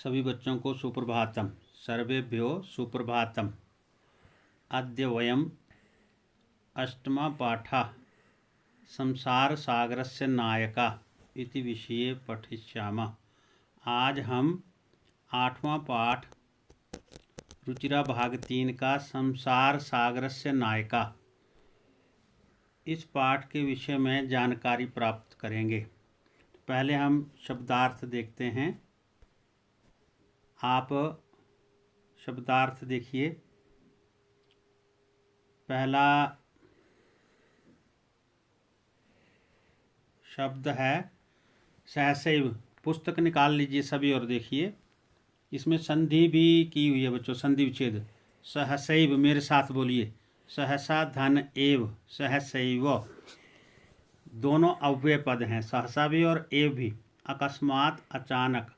सभी बच्चों को सुप्रभातम। सर्वेभ्यो सुप्रभातम। अद्य वयम् अष्टमा पाठः संसारसागरस्य नायका इति विषये पठिष्यामः। आज हम 8वां पाठ रुचिरा भाग 3 का संसार सागरस्य नायका इस पाठ के विषय में जानकारी प्राप्त करेंगे। पहले हम शब्दार्थ देखते हैं। आप शब्दार्थ देखिए। पहला शब्द है सहसैव। पुस्तक निकाल लीजिए सभी और देखिए। इसमें संधि भी की हुई है बच्चों, संधि विच्छेद। सहसैव, मेरे साथ बोलिए। सहसा धन एव, सहसैव। दोनों अव्यय पद हैं, सहसा भी और एव भी। अकस्मात, अचानक।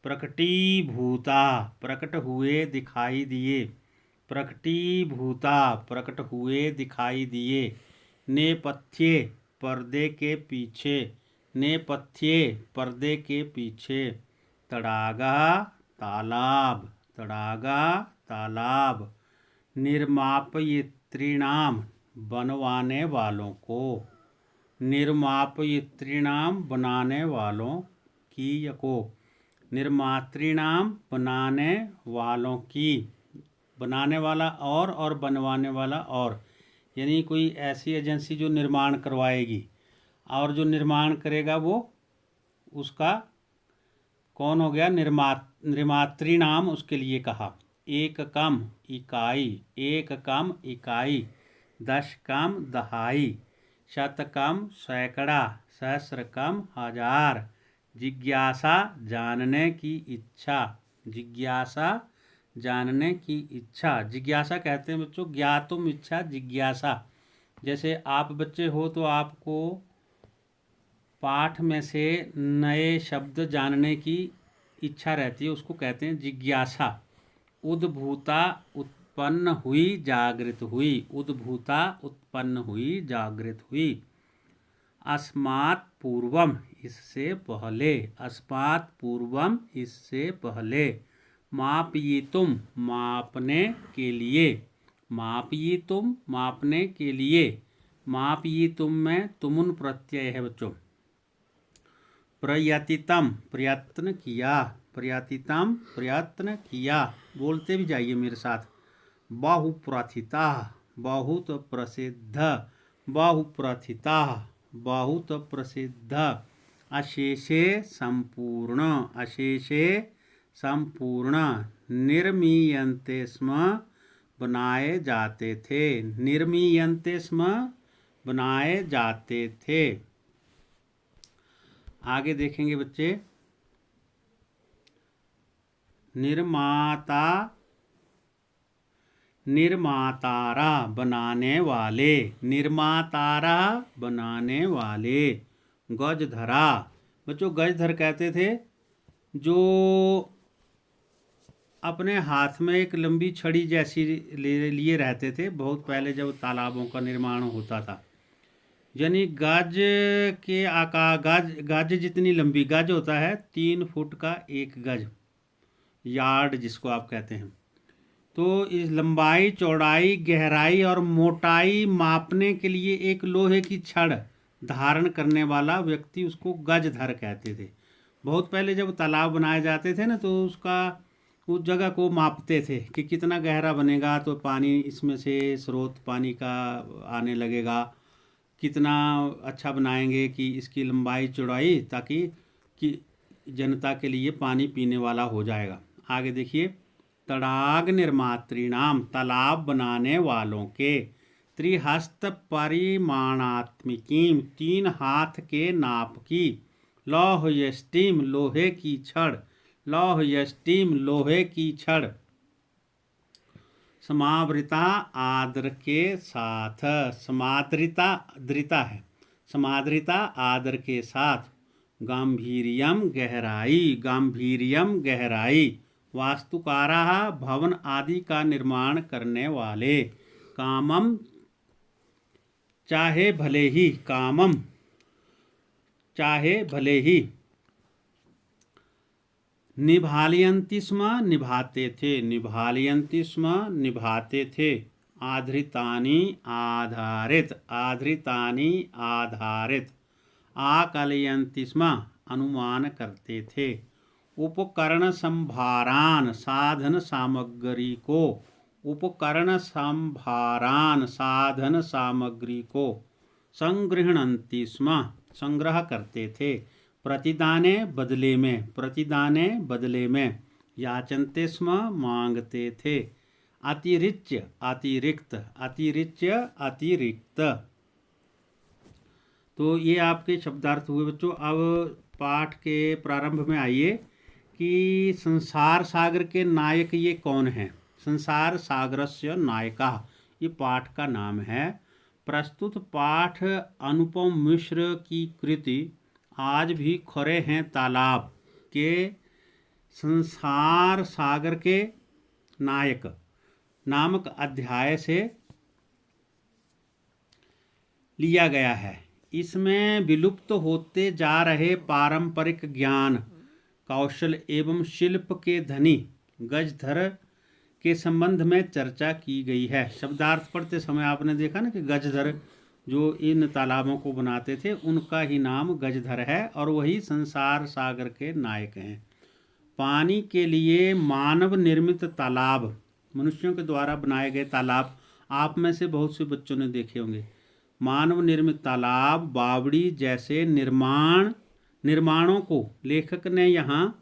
प्रकटीभूता, प्रकट हुए, दिखाई दिए। प्रकटीभूता, प्रकट हुए, दिखाई दिए। नेपथ्ये, पर्दे के पीछे। नेपथ्ये, पर्दे के पीछे। तड़ागा, तालाब। तड़ागा, तालाब। निर्मापयित्रीणाम, बनवाने वालों को। निर्मापयित्रीणाम, बनाने वालों की को। निर्मातृणाम, बनाने वालों की। बनाने वाला और बनवाने वाला और, यानी कोई ऐसी एजेंसी जो निर्माण करवाएगी और जो निर्माण करेगा वो उसका कौन हो गया? निर्मातृणाम, उसके लिए कहा। एक कम, इकाई। एक कम, इकाई। दश कम, दहाई। शतकम, सैकड़ा। सहस्र कम, हजार। जिज्ञासा, जानने की इच्छा। जिज्ञासा, जानने की इच्छा। जिज्ञासा कहते हैं बच्चों ज्ञातुम इच्छा, जिज्ञासा। जैसे आप बच्चे हो तो आपको पाठ में से नए शब्द जानने की इच्छा रहती है, उसको कहते हैं जिज्ञासा। उद्भूता, उत्पन्न हुई, जागृत हुई। उद्भूता, उत्पन्न हुई, जागृत हुई। अस्मात् पूर्वम, इससे पहले। अस्मात् पूर्वम, इससे पहले। मापयितुम, मापने के लिए। मापयितुम, मापने के लिए। मापयितुम में तुमुन प्रत्यय है बच्चों। प्रयतितम, प्रयत्न किया। प्रयतितम, प्रयत्न किया। बोलते भी जाइए मेरे साथ। बहुप्रथिता, बहुत प्रसिद्ध। बहुप्रथिता, बहुत प्रसिद्ध। अशेषे, संपूर्ण। अशेषे, संपूर्ण। निर्मीयन्ते स्म, बनाए जाते थे। निर्मीयन्ते स्म, बनाए जाते थे। आगे देखेंगे बच्चे। निर्माता, निर्मातारा, बनाने वाले। निर्मातारा, बनाने वाले। गजधरा, बच्चों गजधर कहते थे जो अपने हाथ में एक लंबी छड़ी जैसी लिए रहते थे, बहुत पहले जब तालाबों का निर्माण होता था। यानी गज के आकार, गज जितनी लंबी। गज होता है 3 फुट का 1 गज, यार्ड जिसको आप कहते हैं। तो इस लंबाई, चौड़ाई, गहराई और मोटाई मापने के लिए एक लोहे की छड़ धारण करने वाला व्यक्ति उसको गजधर कहते थे। बहुत पहले जब तालाब बनाए जाते थे ना, तो उसका उस जगह को मापते थे कि कितना गहरा बनेगा तो पानी इसमें से स्रोत पानी का आने लगेगा। कितना अच्छा बनाएंगे कि इसकी लंबाई चौड़ाई, ताकि कि जनता के लिए पानी पीने वाला हो जाएगा। आगे देखिए। तड़ाग निर्मातृणाम, तालाब बनाने वालों के। त्रिहस्त परिमाणात्मिकीम, 3 हाथ के नाप की। लौह यष्टिम, लोहे की छड़। लौह यष्टिम, लोहे की छड़। समावृता, आदर के साथ। समाद्रिता, दृता है। समाद्रिता, आदर के साथ। गांभीर्यम, गहराई। गांभीर्यम, गहराई। वास्तुकाराः, भवन आदि का निर्माण करने वाले। कामम, चाहे भले ही। कामम, चाहे भले ही। निभालयन्ति स्म निभाते थे, निभालयन्ति स्म निभाते थे। आधृतानि आधारित, आधृतानि आधारित। आकलयन्ति स्म अनुमान करते थे। उपकरण संभारान साधन सामग्री को, उपकरण संभारान साधन सामग्री को संगृह्णन्ति स्म संग्रह करते थे। प्रतिदाने बदले में, प्रतिदाने बदले में। याचन्ते स्म मांगते थे। अतिरिच्य अतिरिक्त, अतिरिच्य अतिरिक्त। तो ये आपके शब्दार्थ हुए बच्चों। अब पाठ के प्रारंभ में आइए कि संसार सागर के नायक ये कौन हैं। संसार सागरस्य नायकः, ये पाठ का नाम है। प्रस्तुत पाठ अनुपम मिश्र की कृति आज भी खरे हैं तालाब के संसार सागर के नायक नामक अध्याय से लिया गया है। इसमें विलुप्त होते जा रहे पारंपरिक ज्ञान कौशल एवं शिल्प के धनी गजधर के संबंध में चर्चा की गई है। शब्दार्थ पढ़ते समय आपने देखा ना कि गजधर जो इन तालाबों को बनाते थे उनका ही नाम गजधर है और वही संसार सागर के नायक हैं। पानी के लिए मानव निर्मित तालाब, मनुष्यों के द्वारा बनाए गए तालाब आप में से बहुत से बच्चों ने देखे होंगे। मानव निर्मित तालाब, बावड़ी जैसे निर्माणों को लेखक ने यहाँ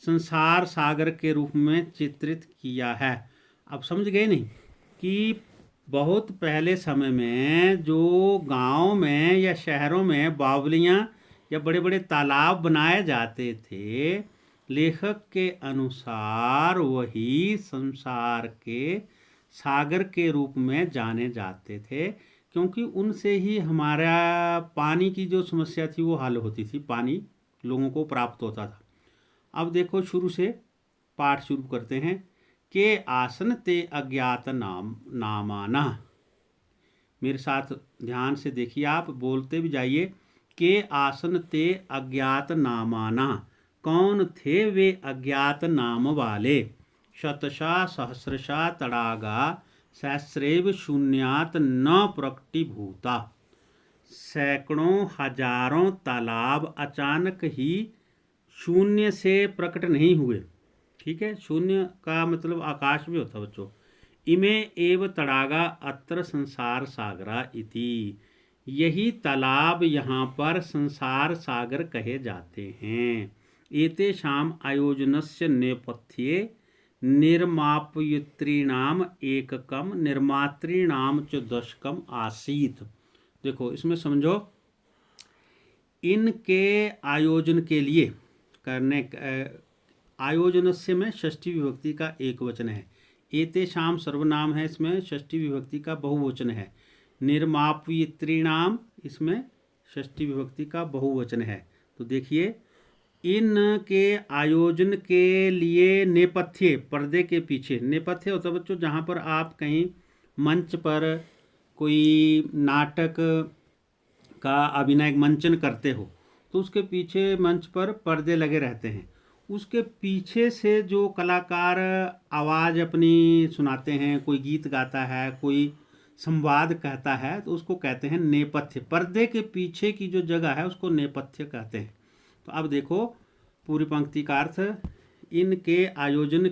संसार सागर के रूप में चित्रित किया है। अब समझ गए नहीं कि बहुत पहले समय में जो गांव में या शहरों में बावलियाँ या बड़े बड़े तालाब बनाए जाते थे, लेखक के अनुसार वही संसार के सागर के रूप में जाने जाते थे, क्योंकि उनसे ही हमारा पानी की जो समस्या थी वो हल होती थी, पानी लोगों को प्राप्त होता था। अब देखो शुरू से पाठ शुरू करते हैं। के आसन ते अज्ञात नामाना। मेरे साथ ध्यान से देखिए, आप बोलते भी जाइए। के आसन ते अज्ञात नामाना, कौन थे वे अज्ञात नाम वाले। शतशा सहस्रशा तड़ागा सहस्रेव शून्यात न प्रकटीभूता। सैकड़ों हजारों तालाब अचानक ही शून्य से प्रकट नहीं हुए। ठीक है, शून्य का मतलब आकाश भी होता बच्चों। इमे एव तड़ागा अत्र संसार सागरा इति, यही तालाब यहाँ पर संसार सागर कहे जाते हैं। एतेषाम् आयोजनस्य नेपथ्ये निर्मापयितॄणाम एककम निर्मातॄणाम च दशकम आसीत्। देखो इसमें समझो, इनके आयोजन के लिए करने, आयोजनस्य में षष्ठी विभक्ति का एक वचन है। एतेषाम सर्वनाम है, इसमें षष्ठी विभक्ति का बहुवचन है। निर्मापयितॄणाम इसमें षष्ठी विभक्ति का बहुवचन है। तो देखिए, इनके आयोजन के लिए नेपथ्य, पर्दे के पीछे। नेपथ्य होता है बच्चों जहाँ पर आप कहीं मंच पर कोई नाटक का अभिनय मंचन करते हो तो उसके पीछे मंच पर पर्दे लगे रहते हैं। उसके पीछे से जो कलाकार आवाज़ अपनी सुनाते हैं, कोई गीत गाता है, कोई संवाद कहता है, तो उसको कहते हैं नेपथ्य। पर्दे के पीछे की जो जगह है उसको नेपथ्य कहते हैं। तो अब देखो पूरी पंक्ति का अर्थ। इनके आयोजन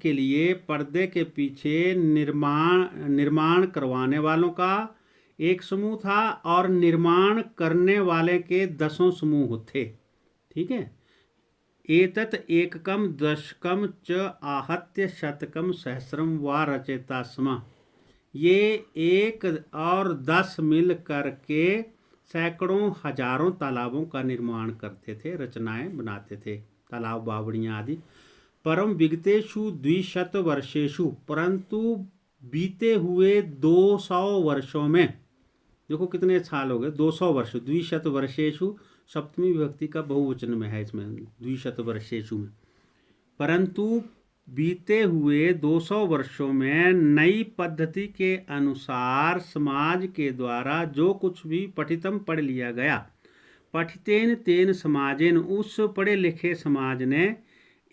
के लिए पर्दे के पीछे निर्माण करवाने वालों का एक समूह था और निर्माण करने वाले के 10 समूह थे। ठीक है। एतत् एककम दशकम च आहत्य शतकम सहस्रम व रचयता स्म। ये 1 और 10 मिल करके सैकड़ों हजारों तालाबों का निर्माण करते थे, रचनाएं बनाते थे, तालाब बावड़ियाँ आदि। परम विगतेषु 200 वर्षेषु, परंतु बीते हुए 200 वर्षों में, देखो कितने साल हो गए, 200 वर्ष। 200 वर्षेषु सप्तमी विभक्ति का बहुवचन में है इसमें, 200 वर्षेषु में। परंतु बीते हुए 200 वर्षों में नई पद्धति के अनुसार समाज के द्वारा जो कुछ भी पठितम पढ़ लिया गया, पठितेन तेन समाजेन, उस पढ़े लिखे समाज ने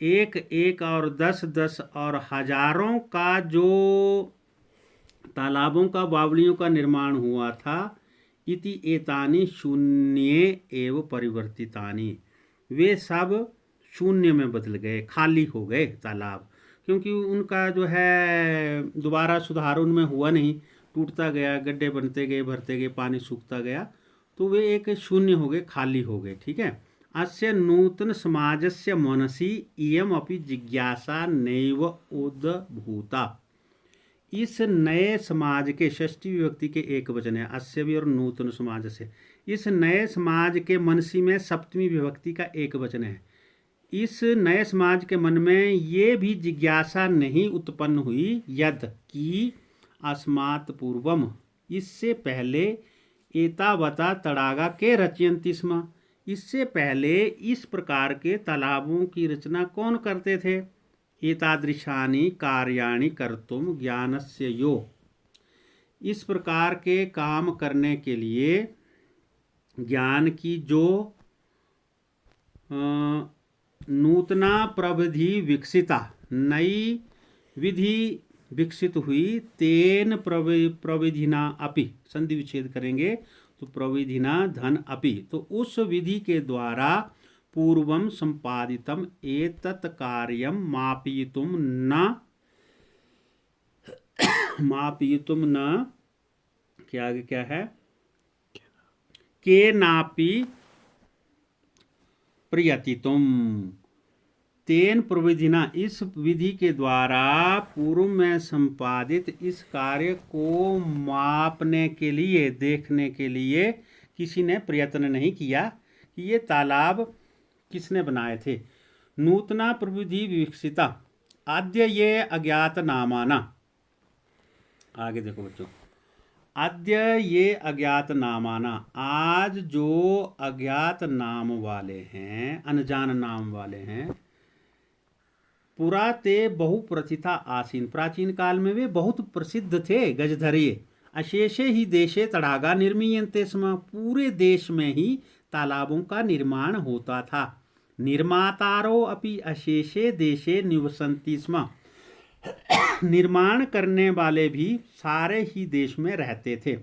एक एक और 10 और हजारों का जो तालाबों का, बावलियों का निर्माण हुआ था। इति एतानि शून्ये एव परिवर्तितानि, वे सब शून्य में बदल गए, खाली हो गए तालाब, क्योंकि उनका जो है दोबारा सुधार उनमें हुआ नहीं, टूटता गया, गड्ढे बनते गए, भरते गए, पानी सूखता गया, तो वे एक शून्य हो गए, खाली हो गए। ठीक है। अस्य नूतन समाजस्य मनसि इयम अपि जिज्ञासा नैव उद्भूता। इस नए समाज के, षष्ठी विभक्ति के एक वचन है, अस्य भी और नूतन समाज से, इस नए समाज के मनसी में सप्तमी विभक्ति का एक वचन है। इस नए समाज के मन में ये भी जिज्ञासा नहीं उत्पन्न हुई, यद कि अस्मात् पूर्वम, इससे पहले, एतावता तड़ागा के रचयन्ति स्म, इससे पहले इस प्रकार के तालाबों की रचना कौन करते थे। एतादृशानि कार्याणि कर्तुम ज्ञानस्य यो, इस प्रकार के काम करने के लिए ज्ञान की जो नूतना प्रविधि विकसिता, नई विधि विकसित हुई, तेन प्रविधिना अपि, संधि विच्छेद करेंगे तो प्रविधिना धन अपि, तो उस विधि के द्वारा पूर्वम संपादितम एतत् कार्यम मापयितुम न क्या आगे क्या है, के नापि प्रयतितुम, तेन प्रविधिना, इस विधि के द्वारा पूर्व में संपादित इस कार्य को मापने के लिए, देखने के लिए किसी ने प्रयत्न नहीं किया कि ये तालाब किसने बनाए थे। नूतना प्रविधि विकसिता आद्य ये अज्ञात नामाना, आगे देखो बच्चों, आद्य ये अज्ञात नामाना, आज जो अज्ञात नाम वाले हैं, अनजान नाम वाले हैं, पुरा ते बहु प्रथिता आसीन, प्राचीन काल में वे बहुत प्रसिद्ध थे, गजधरिये, अशेषे ही देशे तड़ागा निर्मीयन्ते स्म, पूरे देश में ही तालाबों का निर्माण होता था। निर्मातारो अपि अशेषे देशे निवसन्ति स्म, निर्माण करने वाले भी सारे ही देश में रहते थे।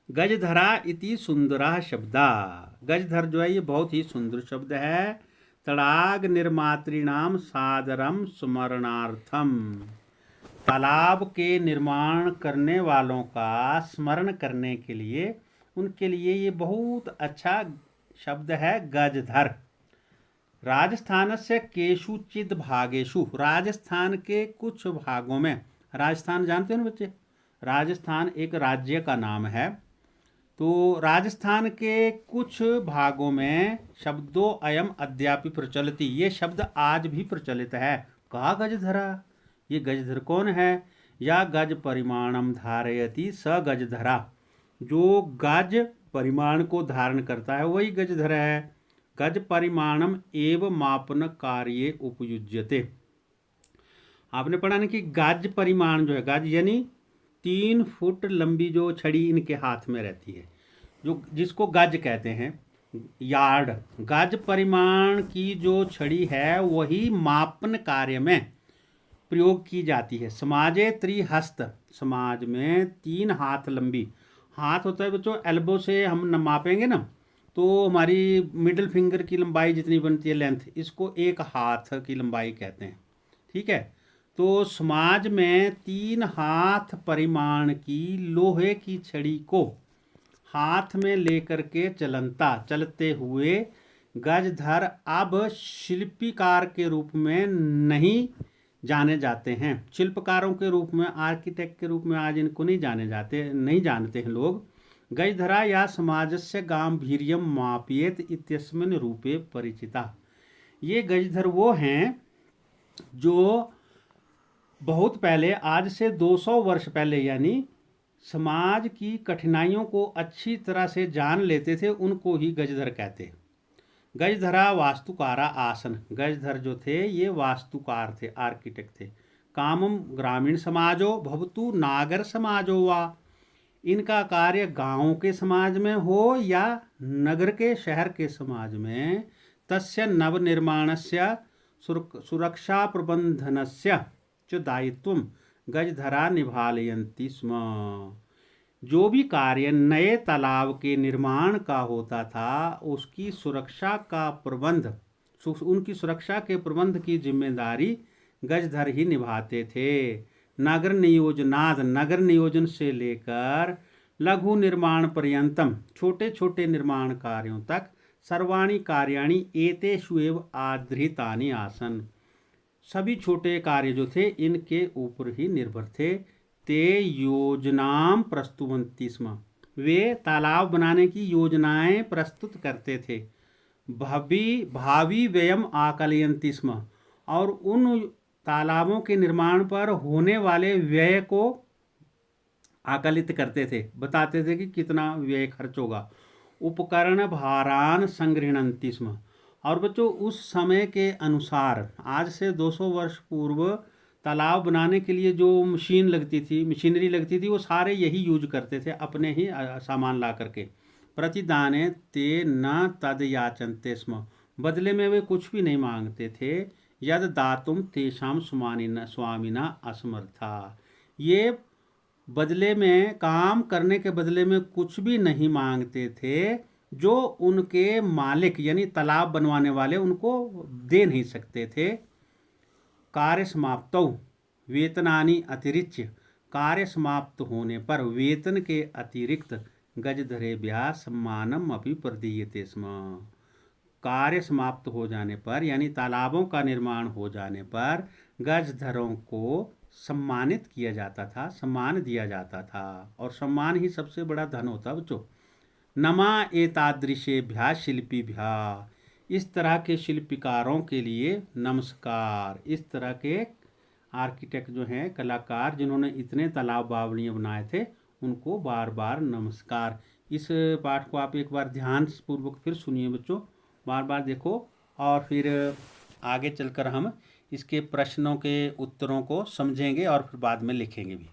गजधरा इति सुंदरा शब्दा, गजधर जो है ये बहुत ही सुंदर शब्द है। तड़ाग निर्मातृणाम सादरम स्मरणार्थम, तालाब के निर्माण करने वालों का स्मरण करने के लिए, उनके लिए ये बहुत अच्छा शब्द है गजधर। राजस्थान से केषुचिद भागेषु, राजस्थान के कुछ भागों में, राजस्थान जानते हो ना बच्चे, राजस्थान एक राज्य का नाम है, तो राजस्थान के कुछ भागों में शब्दों अयम अद्यापि प्रचलित, ये शब्द आज भी प्रचलित है। कहा गजधरा, ये गजधर कौन है। या गज परिमाणम धारयति स गजधरा, जो गज परिमाण को धारण करता है वही गजधर है। गज परिमाणम एव मापन कार्ये उपयुज्यते, आपने पढ़ा ना कि गज परिमाण जो है, गज यानी 3 फुट लंबी जो छड़ी इनके हाथ में रहती है, जो जिसको गज कहते हैं, यार्ड, गज परिमाण की जो छड़ी है वही मापन कार्य में प्रयोग की जाती है। समाजे त्रिहस्त, समाज में 3 हाथ लंबी, हाथ होता है बच्चों, एल्बो से हम न मापेंगे ना तो हमारी मिडिल फिंगर की लंबाई जितनी बनती है लेंथ, इसको 1 हाथ की लंबाई कहते हैं। ठीक है, तो समाज में 3 हाथ परिमाण की लोहे की छड़ी को हाथ में लेकर के चलते हुए गजधर अब शिल्पीकार के रूप में नहीं जाने जाते हैं, शिल्पकारों के रूप में, आर्किटेक्ट के रूप में आज इनको नहीं जानते हैं लोग। गजधरा या समाजस्य गांभीर्यम मापयेत इत्यस्मिन् रूपे परिचिता, ये गजधर वो हैं जो बहुत पहले, आज से 200 वर्ष पहले, यानी समाज की कठिनाइयों को अच्छी तरह से जान लेते थे, उनको ही गजधर कहते। गजधरा वास्तुकारा आसन, गजधर जो थे ये वास्तुकार थे, आर्किटेक्ट थे। कामम ग्रामीण समाजो भवतु नागर समाजो वा, इनका कार्य गांव के समाज में हो या नगर के शहर के समाज में, तस्य नवनिर्माणस्य सुरक्षा प्रबंधनस्य च दायित्वं गजधरा निभालयन्ति स्म। जो भी कार्य नए तालाब के निर्माण का होता था, उसकी सुरक्षा का प्रबंध, उनकी सुरक्षा के प्रबंध की जिम्मेदारी गजधर ही निभाते थे। नगर नियोजनाद, नगर नियोजन से लेकर लघु निर्माण पर्यंतम, छोटे छोटे निर्माण कार्यों तक, सर्वाणि कार्याणि एतेषु एव आधृतानि आसन, सभी छोटे कार्य जो थे इनके ऊपर ही निर्भर थे। ते योजनाम प्रस्तुवन्ति स्म, वे तालाब बनाने की योजनाएं प्रस्तुत करते थे। भावी व्ययम आकलयन्ति स्म, और उन तालाबों के निर्माण पर होने वाले व्यय को आकलित करते थे, बताते थे कि कितना व्यय खर्च होगा। उपकरण भारान संगृह्णन्ति स्म, और बच्चों उस समय के अनुसार, आज से 200 वर्ष पूर्व तालाब बनाने के लिए जो मशीन लगती थी, मशीनरी लगती थी, वो सारे यही यूज करते थे, अपने ही सामान ला करके। प्रतिदाने ते न तद याचन्ते स्म, बदले में वे कुछ भी नहीं मांगते थे। यद दातुम तेषाम स्वामिना असमर्था, ये बदले में, काम करने के बदले में कुछ भी नहीं मांगते थे, जो उनके मालिक यानी तालाब बनवाने वाले उनको दे नहीं सकते थे। कार्य समाप्तौ वेतनानि अतिरिच्य, कार्य समाप्त होने पर वेतन के अतिरिक्त गजधरेभ्यः सम्मानम अपि प्रदीयते स्म। कार्य समाप्त हो जाने पर, यानी तालाबों का निर्माण हो जाने पर गजधरों को सम्मानित किया जाता था, सम्मान दिया जाता था, और सम्मान ही सबसे बड़ा धन होता बच्चों। नमा एतादृशेभ्यः शिल्पीभ्यः, इस तरह के शिल्पकारों के लिए नमस्कार। इस तरह के आर्किटेक्ट जो हैं, कलाकार, जिन्होंने इतने तालाब बावड़ियाँ बनाए थे, उनको बार बार नमस्कार। इस पाठ को आप एक बार ध्यान पूर्वक फिर सुनिए बच्चों, बार बार देखो, और फिर आगे चलकर हम इसके प्रश्नों के उत्तरों को समझेंगे और फिर बाद में लिखेंगे भी।